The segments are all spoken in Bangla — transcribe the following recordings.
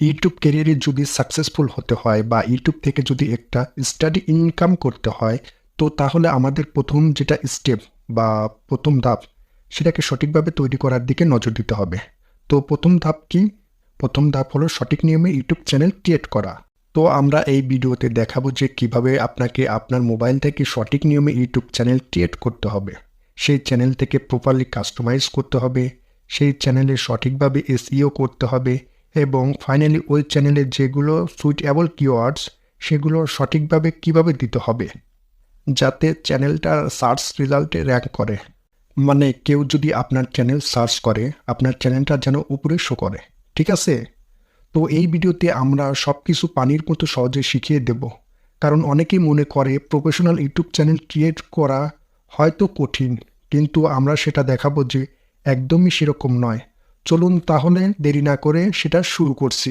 ইউটিউব ক্যারিয়ারে যদি সাকসেসফুল হতে হয় বা ইউটিউব থেকে যদি একটা স্টাডি ইনকাম করতে হয়, তো তাহলে আমাদের প্রথম যেটা স্টেপ বা প্রথম ধাপ, সেটাকে সঠিকভাবে তৈরি করার দিকে নজর দিতে হবে। তো প্রথম ধাপ কি? প্রথম ধাপ হলো সঠিক নিয়মে ইউটিউব চ্যানেল ক্রিয়েট করা। তো আমরা এই ভিডিওতে দেখাবো যে কিভাবে আপনাকে আপনার মোবাইল থেকে সঠিক নিয়মে ইউটিউব চ্যানেল ক্রিয়েট করতে হবে। সেই চ্যানেল থেকে প্রপারলি কাস্টমাইজ করতে হবে, সেই চ্যানেলে সঠিকভাবে এসইও করতে হবে এবং ফাইনালি ওই চ্যানেলে যেগুলো সুইটেবল কিওয়ার্ডস সেগুলো সঠিকভাবে কিভাবে দিতে হবে যাতে চ্যানেলটা সার্চ রেজাল্টে র্যাঙ্ক করে। মানে কেউ যদি আপনার চ্যানেল সার্চ করে, আপনার চ্যানেলটা যেন উপরে শো করে। ঠিক আছে? তো এই ভিডিওতে আমরা সব কিছু পানির মতো সহজে শিখিয়ে দেব। কারণ অনেকেই মনে করে প্রফেশনাল ইউটিউব চ্যানেল ক্রিয়েট করা হয়তো কঠিন, কিন্তু আমরা সেটা দেখাবো যে একদমই সেরকম নয়। চলুন তাহলে দেরি না করে সেটা শুরু করছি।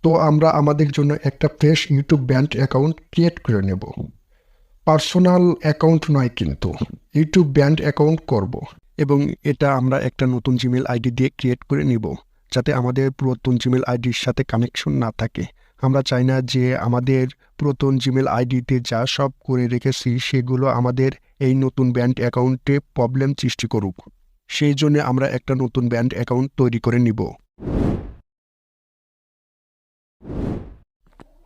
তো আমরা আমাদের জন্য একটা fresh YouTube band account create করে নেব। পার্সোনাল অ্যাকাউন্ট নয়, কিন্তু ইউটিউব ব্যান্ড অ্যাকাউন্ট করব এবং এটা আমরা একটা নতুন জিমেল আইডি দিয়ে ক্রিয়েট করে নিব, যাতে আমাদের পুরাতন জিমেল আইডির সাথে কানেকশন না থাকে। আমরা চাই না যে আমাদের পুরাতন জিমেল আইডিতে যা সব করে রেখেছি সেগুলো আমাদের এই নতুন ব্যান্ড অ্যাকাউন্টে প্রবলেম সৃষ্টি করুক। সেই জন্য আমরা একটা নতুন ব্যান্ড অ্যাকাউন্ট তৈরি করে নিব।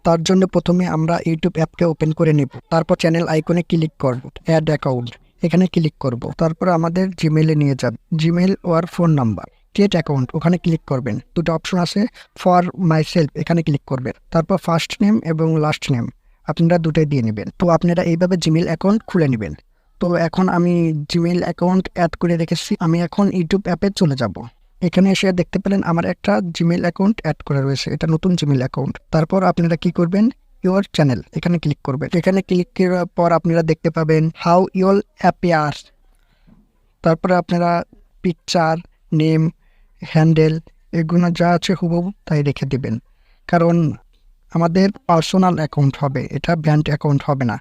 তার জন্য প্রথমে আমরা ইউটিউব অ্যাপকে ওপেন করে নেব। তারপর চ্যানেল আইকনে ক্লিক করব, অ্যাড অ্যাকাউন্ট এখানে ক্লিক করব। তারপর আমাদের জিমেইলে নিয়ে যাব, জিমেইল ওর ফোন নাম্বার, ক্রিয়েট অ্যাকাউন্ট ওখানে ক্লিক করবেন। দুটো অপশন আছে, ফর মাই সেলফ এখানে ক্লিক করবেন। তারপর ফার্স্ট নেম এবং লাস্ট নেম আপনারা দুটোই দিয়ে নেবেন। তো আপনারা এইভাবে জিমেইল অ্যাকাউন্ট খুলে নেবেন। তো এখন আমি জিমেইল অ্যাকাউন্ট অ্যাড করে রেখেছি, আমি এখন ইউটিউব অ্যাপে চলে যাব। এখানে এসে দেখতে পেলেন আমার একটা জিমেইল অ্যাকাউন্ট অ্যাড করা রয়েছে, এটা নতুন জিমেইল অ্যাকাউন্ট। তারপর আপনারা কি করবেন, ইউর চ্যানেল এখানে ক্লিক করবেন। এখানে ক্লিক করার পর আপনারা দেখতে পাবেন হাউ ইউল অ্যাপিয়ার। তারপরে আপনারা পিকচার, নেম, হ্যান্ডেল এগুলো যা আছে হুবহু তাই রেখে দিবেন, কারণ আমাদের পার্সোনাল অ্যাকাউন্ট হবে, এটা ব্যান্ড অ্যাকাউন্ট হবে না।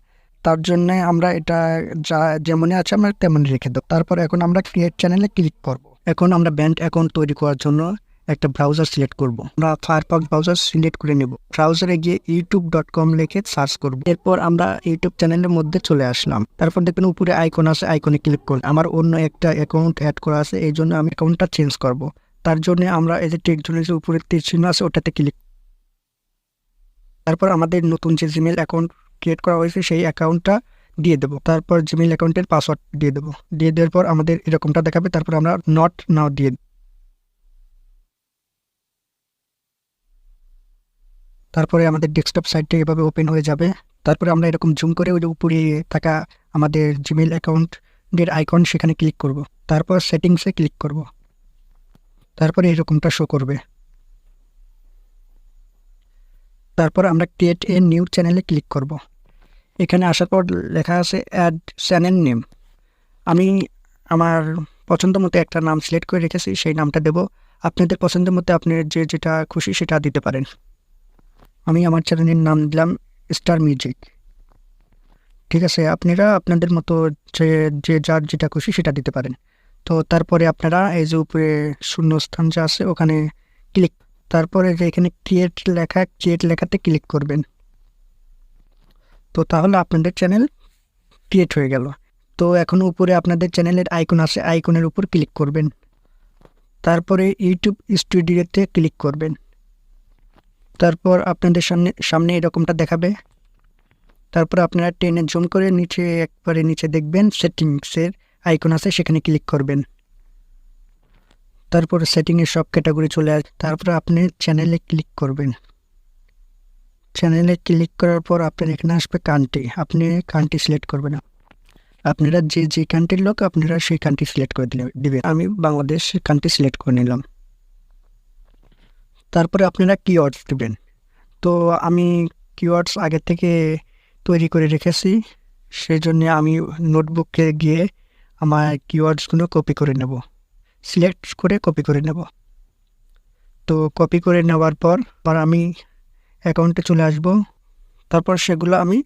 তার জন্য আমরা এটা যা যেমনই আছে আমরা তেমনই রেখে দেবো। তারপর এখন আমরা ক্রিয়েট চ্যানেলে ক্লিক করব। এখন আমরা ব্যান্ড অ্যাকাউন্ট তৈরি করার জন্য একটা ব্রাউজার সিলেক্ট করব। আমরা ফায়ারফক্স ব্রাউজার সিলেক্ট করে নেব। ব্রাউজারে গিয়ে youtube.com লিখে সার্চ করব। এরপর আমরা ইউটিউব চ্যানেলের মধ্যে চলে আসলাম। তারপর দেখবেন উপরে আইকন আছে, আইকনে ক্লিক করুন। আমার অন্য একটা অ্যাকাউন্ট অ্যাড করা আছে, এই জন্য আমি অ্যাকাউন্টটা চেঞ্জ করব। তার জন্য আমরা এই যে TechZoনের যে উপরে তীর চিহ্ন আছে ওটাতে ক্লিক। তারপর আমাদের নতুন যে জিমেল অ্যাকাউন্ট ক্রিয়েট করা হয়েছে সেই অ্যাকাউন্টটা দিয়ে দেবো। তারপর জিমেল অ্যাকাউন্টের পাসওয়ার্ড দিয়ে দেবো। দিয়ে দেওয়ার পর আমাদের এরকমটা দেখাবে। তারপর আমরা নট নাও দিয়ে, তারপরে আমাদের ডেস্কটপ সাইটটা এভাবে ওপেন হয়ে যাবে। তারপরে আমরা এরকম জুম করে ওই যে উপরে থাকা আমাদের জিমেল অ্যাকাউন্টের আইকন সেখানে ক্লিক করব। তারপর সেটিংসে ক্লিক করব। তারপরে এরকমটা শো করবে। তারপর আমরা ক্রিয়েট এ নিউ চ্যানেলে ক্লিক করব। এখানে আসার পর লেখা আছে অ্যাড চ্যানেল নেম। আমি আমার পছন্দ মতো একটা নাম সিলেক্ট করে রেখেছি, সেই নামটা দেব। আপনাদের পছন্দের মতো আপনি যেটা খুশি সেটা দিতে পারেন। আমি আমার চ্যানেলের নাম দিলাম স্টার মিউজিক। ঠিক আছে, আপনারা আপনাদের মতো যে যার যেটা খুশি সেটা দিতে পারেন। তো তারপরে আপনারা এই যে উপরে শূন্যস্থান যা আছে ওখানে ক্লিক, তারপরে যে এখানে ক্রিয়েট লেখাতে ক্লিক করবেন। তো তাহলে আপনাদের চ্যানেল ক্রিয়েট হয়ে গেল। তো এখন উপরে আপনাদের চ্যানেলের আইকন আছে, আইকনের উপর ক্লিক করবেন। তারপরে ইউটিউব স্টুডিওতে ক্লিক করবেন। তারপর আপনাদের সামনে এরকমটা দেখাবে। তারপর আপনারা টেনে জুম করে একবারে নিচে দেখবেন সেটিংসের আইকন আছে, সেখানে ক্লিক করবেন। তারপর সেটিংয়ের সব ক্যাটাগরি চলে আসবে। তারপর আপনি চ্যানেলে ক্লিক করবেন। চ্যানেলে ক্লিক করার পর আপনার এখানে আসবে কান্ট্রি, আপনি কান্ট্রি সিলেক্ট করবেন। আপনারা যে কান্ট্রির লোক আপনারা সেই কান্ট্রি সিলেক্ট করে দিবেন। আমি বাংলাদেশ কান্ট্রি সিলেক্ট করে নিলাম। তারপরে আপনারা কিওয়ার্ডস দেবেন। তো আমি কিওয়ার্ডস আগে থেকে তৈরি করে রেখেছি, সেই জন্য আমি নোটবুকে গিয়ে আমার কিওয়ার্ডসগুলো কপি করে নেব, সিলেক্ট করে কপি করে নেব। তো কপি করে নেওয়ার পর আমি অ্যাকাউন্টে চলে আসব। তারপর সেগুলো আমি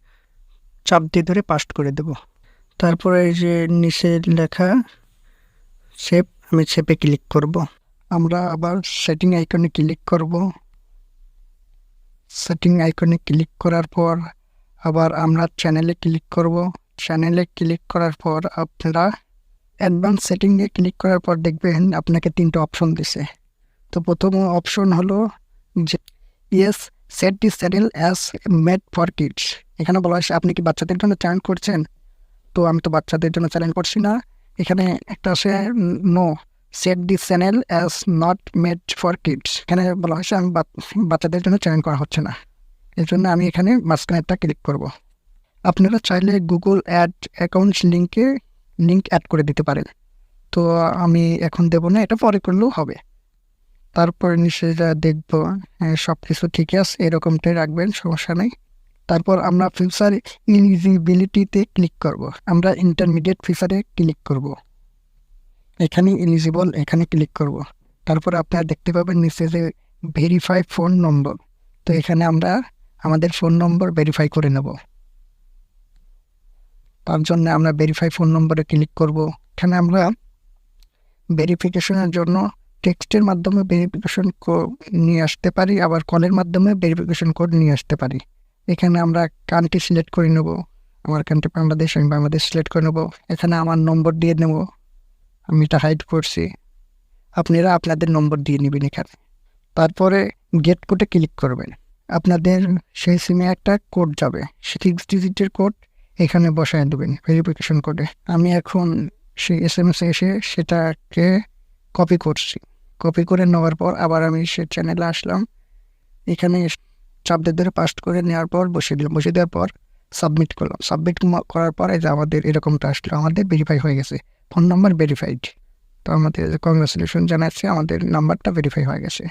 চাপ দিয়ে ধরে পাস্ট করে দেব। তারপরে এই যে নিচে লেখা সেভ, আমি সেভে ক্লিক করব। আমরা আবার সেটিং আইকনে ক্লিক করব। সেটিং আইকনে ক্লিক করার পর আবার আমরা চ্যানেলে ক্লিক করব। চ্যানেলে ক্লিক করার পর আপনারা অ্যাডভান্স সেটিংয়ে ক্লিক করার পর দেখবেন আপনাকে 3টা অপশন দিছে। তো প্রথম অপশন হলো যে yes set this channel as made for kids. এখানে বলা হয়েছে আপনি কি বাচ্চাদের জন্য চ্যানেল করছেন? তো আমি তো বাচ্চাদের জন্য চ্যানেল করছি না। এখানে একটা আছে no set this channel as not made for kids. এখানে বলা হয়েছে আমি বাচ্চাদের জন্য চ্যানেল করা হচ্ছে না, এর জন্য আমি এখানে মাঝখানেরটা ক্লিক করব। আপনারা চাইলে Google ad accounts link add করে দিতে পারেন। তো আমি এখন দেবো না, এটা পরে করলেও হবে। তারপর নিচে যা দেখবো সব কিছু ঠিকই আছে, এরকমটাই রাখবেন, সমস্যা নেই। তারপর আমরা ফিচার এলিজিবিলিটিতে ক্লিক করব। আমরা ইন্টারমিডিয়েট ফিচারে ক্লিক করব। এখানে এলিজিবল, এখানে ক্লিক করব। তারপর আপনারা দেখতে পাবেন নিচে যে ভেরিফাই ফোন নম্বর। তো এখানে আমরা আমাদের ফোন নম্বর ভেরিফাই করে নেব। তার জন্য আমরা ভেরিফাই ফোন নম্বরে ক্লিক করব। এখানে আমরা ভেরিফিকেশনের জন্য টেক্সটের মাধ্যমে ভেরিফিকেশন নিয়ে আসতে পারি, আবার কলের মাধ্যমে ভেরিফিকেশন কোড নিয়ে আসতে পারি। এখানে আমরা কান্ট্রি সিলেক্ট করে নেব। আমার কান্ট্রি বাংলাদেশ, আমি বাংলাদেশ সিলেক্ট করে নেব। এখানে আমার নম্বর দিয়ে নেব, আমি এটা হাইড করছি। আপনারা আপনাদের নম্বর দিয়ে নেবেন এখানে। তারপরে গেট কোডে ক্লিক করবেন। আপনাদের সেই সিমে একটা কোড যাবে, 6 ডিজিটের কোড এখানে বসায় দেবেন ভেরিফিকেশন কোডে। আমি এখন সেই SMS-এ এসে সেটাকে কপি করছি। কপি করে নেওয়ার পর আবার আমি সে চ্যানেলে আসলাম। এখানে চাপ দিয়ে ধরে পাস্ট করে নেওয়ার পর বসিয়ে দিলাম। বসিয়ে দেওয়ার পর সাবমিট করলাম। সাবমিট করার পর এই যে আমাদের এরকমটা আসলো, আমাদের ভেরিফাই হয়ে গেছে, ফোন নাম্বার ভেরিফাইড। তো আমাদের কংগ্রাচুলেশন জানাচ্ছি, আমাদের নাম্বারটা ভেরিফাই হয়ে গেছে।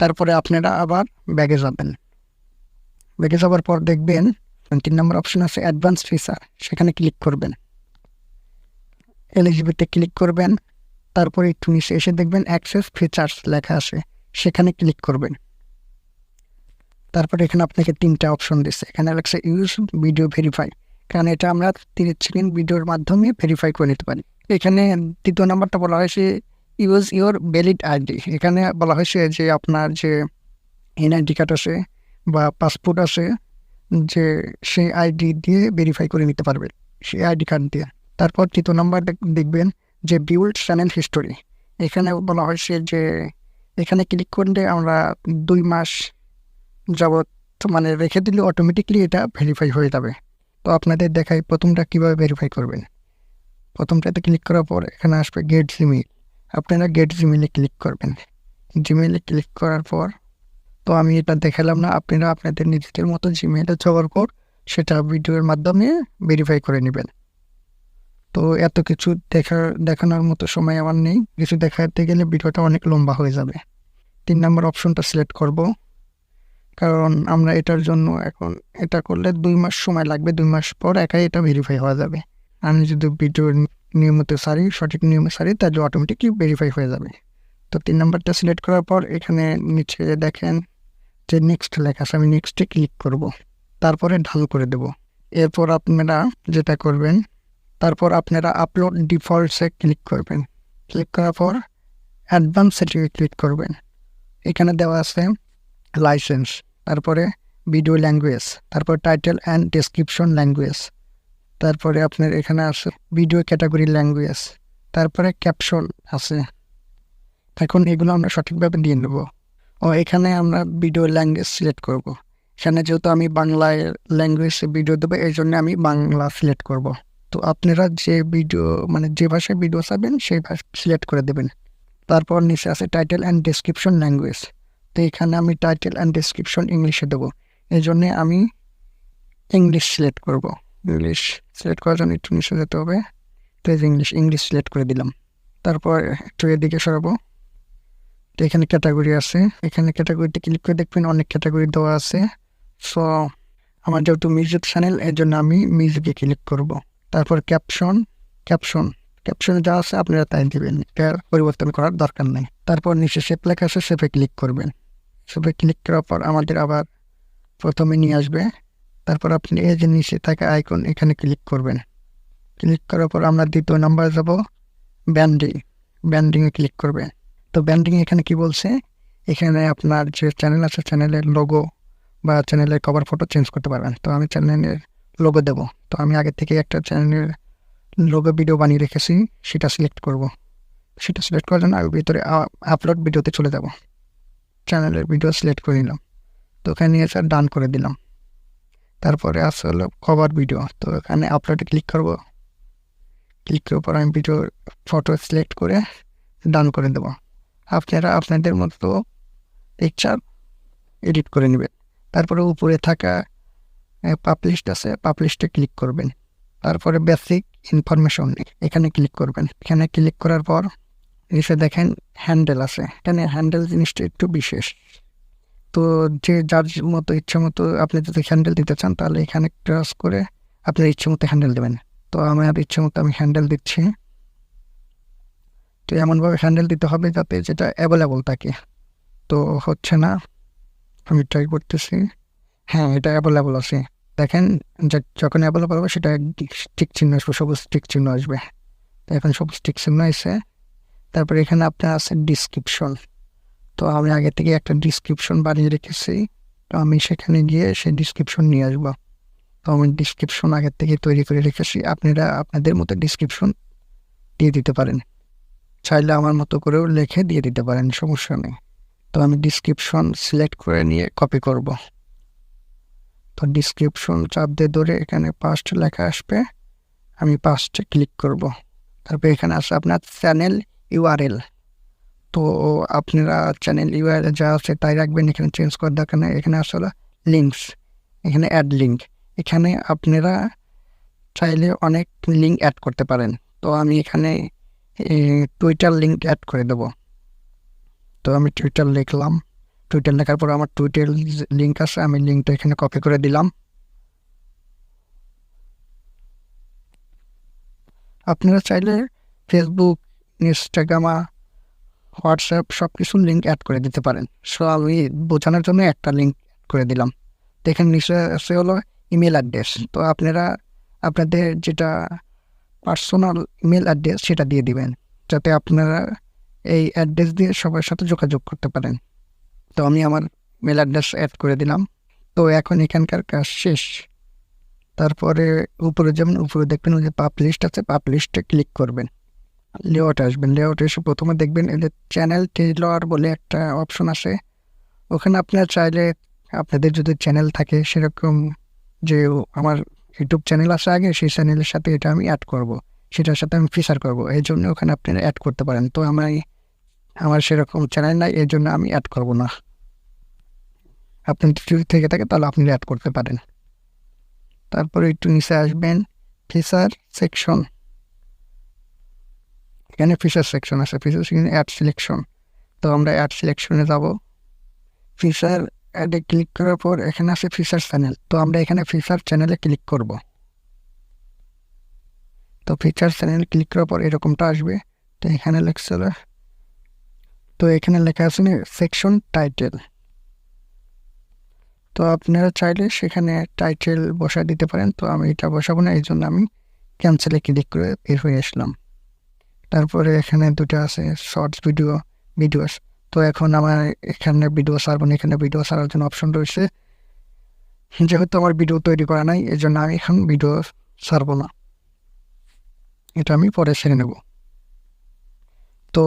তারপরে আপনারা আবার ব্যাগে যাবেন। ব্যাগে যাওয়ার পর দেখবেন 3 নম্বর অপশন আছে অ্যাডভান্স ফিচার, সেখানে ক্লিক করবেন। এলিজিবিলিটি ক্লিক করবেন। তারপরে একটু নিচে এসে দেখবেন অ্যাক্সেস ফিচার্স লেখা আছে, সেখানে ক্লিক করবেন। তারপরে এখানে আপনাকে 3টা অপশন দিচ্ছে। এখানে লেখছে ইউজ ভিডিও ভেরিফাই, কারণ এটা আমরা 30 সেকেন্ড ভিডিওর মাধ্যমে ভেরিফাই করে নিতে পারি। এখানে 3য় নাম্বারটা বলা হয়েছে ইউজ ইওর ভ্যালিড আইডি। এখানে বলা হয়েছে যে আপনার যে NID কার্ড আছে বা পাসপোর্ট আছে, যে সেই আইডি দিয়ে ভেরিফাই করে নিতে পারবেন, সেই আইডি কার্ড দিয়ে। তারপর 3য় নাম্বার দেখবেন যে বিল্ড চ্যানেল হিস্টোরি। এখানে বলা হয়েছে যে এখানে ক্লিক করলে আমরা 2 মাস যাবত মানে রেখে দিলে অটোমেটিকলি এটা ভেরিফাই হয়ে যাবে। তো আপনাদের দেখাই প্রথমটা কিভাবে ভেরিফাই করবেন। প্রথমটাতে ক্লিক করার পর এখানে আসবে গেট জিমেইল। আপনারা গেট জিমেইলে ক্লিক করবেন। জিমেইলে ক্লিক করার পর, তো আমি এটা দেখালাম না, আপনারা আপনাদের নিজেদের মতো জিমেইলে যাওয়ার পর সেটা ভিডিওর মাধ্যমে ভেরিফাই করে নেবেন। তো এত কিছু দেখানোর মতো সময় আমার নেই, কিছু দেখাতে গেলে ভিডিওটা অনেক লম্বা হয়ে যাবে। 3 নম্বর অপশনটা সিলেক্ট করব, কারণ আমরা এটার জন্য এখন এটা করলে 2 মাস সময় লাগবে। 2 মাস পর একাই এটা ভেরিফাই হয়ে যাবে। আমি যদি ভিডিও নিয়মিত সারি, সঠিক নিয়মে সারি, তাহলে অটোমেটিকলি ভেরিফাই হয়ে যাবে। তো 3 নম্বরটা সিলেক্ট করার পর এখানে নিচে দেখেন যে নেক্সট লেখা আছে, আমি নেক্সটে ক্লিক করব। তারপরে ডান করে দেব। এরপর আপনারা যেটা করবেন, তারপর আপনারা আপলোড ডিফল্টসে ক্লিক করবেন। ক্লিক করার পর অ্যাডভান্স সেটিংয়ে ক্লিক করবেন। এখানে দেওয়া আছে লাইসেন্স, তারপরে ভিডিও ল্যাঙ্গুয়েজ, তারপর টাইটেল অ্যান্ড ডেসক্রিপশন ল্যাঙ্গুয়েজ, তারপরে আপনার এখানে আছে ভিডিও ক্যাটাগরি ল্যাঙ্গুয়েজ, তারপরে ক্যাপশন আছে। এখন এগুলো আমরা সঠিকভাবে দিয়ে নেব। এখানে আমরা ভিডিও ল্যাঙ্গুয়েজ সিলেক্ট করব। এখানে যেহেতু আমি বাংলায় ল্যাঙ্গুয়েজে ভিডিও দেবো, এই জন্য আমি বাংলা সিলেক্ট করব। তো আপনারা যে ভিডিও মানে যে ভাষায় ভিডিও চাবেন সেই ভাষা সিলেক্ট করে দেবেন। তারপর নিচে আছে টাইটেল অ্যান্ড ডেসক্রিপশন ল্যাঙ্গুয়েজ। তো এখানে আমি টাইটেল অ্যান্ড ডেসক্রিপশন ইংলিশে দেবো, এই জন্যে আমি ইংলিশ সিলেক্ট করব। ইংলিশ সিলেক্ট করার জন্য একটু নিচে যেতে হবে। তো এই যে ইংলিশ সিলেক্ট করে দিলাম। তারপর একটু এদিকে সরাবো। তো এখানে ক্যাটাগরি আছে, এখানে ক্যাটাগরিতে ক্লিক করে দেখবেন অনেক ক্যাটাগরি দেওয়া আছে। সো আমার যেহেতু মিউজিক চ্যানেল, এর জন্য আমি মিউজিকে ক্লিক করব। তারপর ক্যাপশনে যা আছে আপনারা তাই দেবেন, এটা পরিবর্তন করার দরকার নেই। তারপর নিচে সেভ লেখা আছে, সেভে ক্লিক করবেন। সেভে ক্লিক করার পর আমাদের আবার প্রথমে নিয়ে আসবে তারপর আপনি এই যে নিচে থাকা আইকন এখানে ক্লিক করবেন। ক্লিক করার পর আমরা দ্বিতীয় নাম্বার যাব ব্যান্ডিংয়ে ক্লিক করবেন। তো ব্যান্ডিং এখানে কি বলছে, এখানে আপনার যে চ্যানেল আছে চ্যানেলের লোগো বা চ্যানেলের কভার ফটো চেঞ্জ করতে পারবেন। তো আমি চ্যানেলের লোগো দেব। তো আমি আগে থেকে একটা চ্যানেলের লোগো ভিডিও বানিয়ে রেখেছি, সেটা সিলেক্ট করব। সেটা সিলেক্ট করার জন্য আমি ভিতরে আপলোড ভিডিওতে চলে যাব। চ্যানেলের ভিডিও সিলেক্ট করে নিলাম। তো ওখানে নিয়ে এসে ডান করে দিলাম। তারপরে আসে হলো কভার ভিডিও। তো এখানে আপলোডে ক্লিক করব। ক্লিক করার পর আমি ভিডিও ফটো সিলেক্ট করে ডান করে দেব। আপনারা আপনাদের মতো পিকচার এডিট করে নেবেন। তারপরে উপরে থাকা পাবলিশড আছে, পাবলিশডে ক্লিক করবেন। তারপরে বেসিক ইনফরমেশন এখানে ক্লিক করবেন। এখানে ক্লিক করার পর এসে দেখেন হ্যান্ডেল আছে। এখানে হ্যান্ডেল জিনিসটা একটু বিশেষ। তো যে যার মতো ইচ্ছা মতো আপনি যদি হ্যান্ডেল দিতে চান তাহলে এখানে ক্রস করে আপনার ইচ্ছে মতো হ্যান্ডেল দেবেন। তো আমার ইচ্ছে মতো আমি হ্যান্ডেল দিচ্ছি। তো এমনভাবে হ্যান্ডেল দিতে হবে যাতে যেটা অ্যাভেলেবল থাকে। তো হচ্ছে না, আমি ট্রাই করতেছি। হ্যাঁ, এটা অ্যাভেলেবল আছে। দেখেন যখন অ্যাভেলেবল হবে সেটা টিক চিহ্ন আসবে, সবুজ টিক চিহ্ন আসবে। তো এখন সবুজ টিক চিহ্ন এসে তারপরে এখানে আপনার আছে ডিসক্রিপশন। তো আমি আগে থেকে একটা ডিসক্রিপশন বানিয়ে রেখেছি। তো আমি সেখানে গিয়ে সেই ডিসক্রিপশন নিয়ে আসবো। তো আমি ডিসক্রিপশন আগের থেকে তৈরি করে রেখেছি। আপনারা আপনাদের মতো ডিসক্রিপশন দিয়ে দিতে পারেন, চাইলে আমার মতো করেও লিখে দিয়ে দিতে পারেন, সমস্যা নেই। তো আমি ডিসক্রিপশন সিলেক্ট করে নিয়ে কপি করব। তো ডিসক্রিপশন চাপ দিয়ে ধরে এখানে পাস্ট লেখা আসবে, আমি পাস্টে ক্লিক করব। তারপর এখানে আসে আপনার চ্যানেল ইউআরএল। তো আপনারা চ্যানেল ইউআরএল যা আছে তাই রাখবেন, এখানে চেঞ্জ করার দরকার নেই। এখানে আসলে লিঙ্কস, এখানে অ্যাড লিঙ্ক। এখানে আপনারা চাইলে অনেক লিঙ্ক অ্যাড করতে পারেন। তো আমি এখানে টুইটার লিঙ্ক অ্যাড করে দেব। তো আমি টুইটার লিখলাম। টুইটার লেখার পর আমার টুইটার লিঙ্ক আছে, আমি লিঙ্কটা এখানে কপি করে দিলাম। আপনারা চাইলে ফেসবুক, ইনস্টাগ্রাম, হোয়াটসঅ্যাপ সব কিছুর লিঙ্ক অ্যাড করে দিতে পারেন। সো আমি বোঝানোর জন্য একটা লিঙ্ক অ্যাড করে দিলাম। তো এখানে নিচে আছে হলো ইমেল অ্যাড্রেস। তো আপনারা আপনাদের যেটা পার্সোনাল ইমেল অ্যাড্রেস সেটা দিয়ে দিবেন, যাতে আপনারা এই অ্যাড্রেস দিয়ে সবার সাথে যোগাযোগ করতে পারেন। তো আমি আমার মেল অ্যাড্রেস অ্যাড করে দিলাম। তো এখন এখানকার কাজ শেষ। তারপরে উপরে যেমন উপরে দেখবেন ওই যে পাবলিশড আছে, পাবলিশডে ক্লিক করবেন। লেআউট আসবেন। লেআউট এসে প্রথমে দেখবেন এই যে চ্যানেল টেইলর বলে একটা অপশন আছে। ওখানে আপনারা চাইলে আপনাদের যদি চ্যানেল থাকে সেরকম, যে আমার ইউটিউব চ্যানেল আছে আগে, সেই চ্যানেলের সাথে এটা আমি অ্যাড করব, সেটার সাথে আমি ফিচার করব, এই জন্য ওখানে আপনারা অ্যাড করতে পারেন। তো আমার সেরকম চ্যানেল নাই, এই জন্য আমি অ্যাড করব না। আপনার যদি থেকে থাকে তাহলে আপনি অ্যাড করতে পারেন। তারপরে একটু নিচে আসবেন, ফিচার সেকশন। এখানে ফিচার সেকশন আছে, ফিচার সেকশন অ্যাড সিলেকশন। তো আমরা অ্যাড সিলেকশনে যাব। ফিচার অ্যাডে ক্লিক করার পর এখানে আছে ফিচার চ্যানেল। তো আমরা এখানে ফিচার চ্যানেলে ক্লিক করব। তো ফিচার চ্যানেল ক্লিক করার পর এরকমটা আসবে। তো এখানে লেখছিল, তো এখানে লেখা আছে সেকশন টাইটেল। তো আপনারা চাইলে সেখানে টাইটেল বসা দিতে পারেন। তো আমি এটা বসাবো না, এই জন্য আমি ক্যান্সেলে ক্লিক করে বের হয়ে আসলাম। তারপরে এখানে দুটো আছে শর্টস ভিডিওস। তো এখন আমার এখানে ভিডিও ছাড়বো না, এখানে ভিডিও ছাড়ার জন্য অপশন রয়েছে। যেহেতু আমার ভিডিও তৈরি করা নাই, এই জন্য আমি এখন ভিডিও ছাড়বো না, এটা আমি পরে ছেড়ে নেব। তো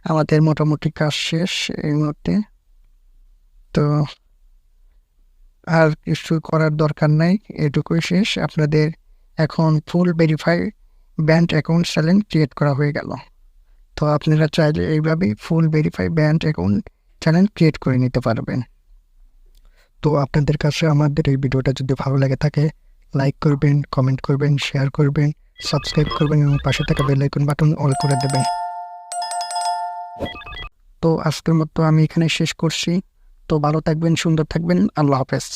আমাদের মোটামুটি কাজ শেষ এই মুহূর্তে। তো আর কিছু করার দরকার নাই, এটুকুই শেষ। আপনাদের এখন ফুল verify band account channel create করা হয়ে গেল। তো আপনারা চাইলে এইভাবেই ফুল verify band account channel create করে নিতে পারবেন। তো আপনাদের কাছে আমাদের এই ভিডিওটা যদি ভালো লাগে থাকে, লাইক করবেন, কমেন্ট করবেন, শেয়ার করবেন, সাবস্ক্রাইব করবেন এবং পাশে থাকা বেল আইকন বাটন অল করে দেবেন। তো আজকের মতো আমি এখানে শেষ করছি। তো ভালো থাকবেন, সুন্দর থাকবেন, আল্লাহ হাফেজ।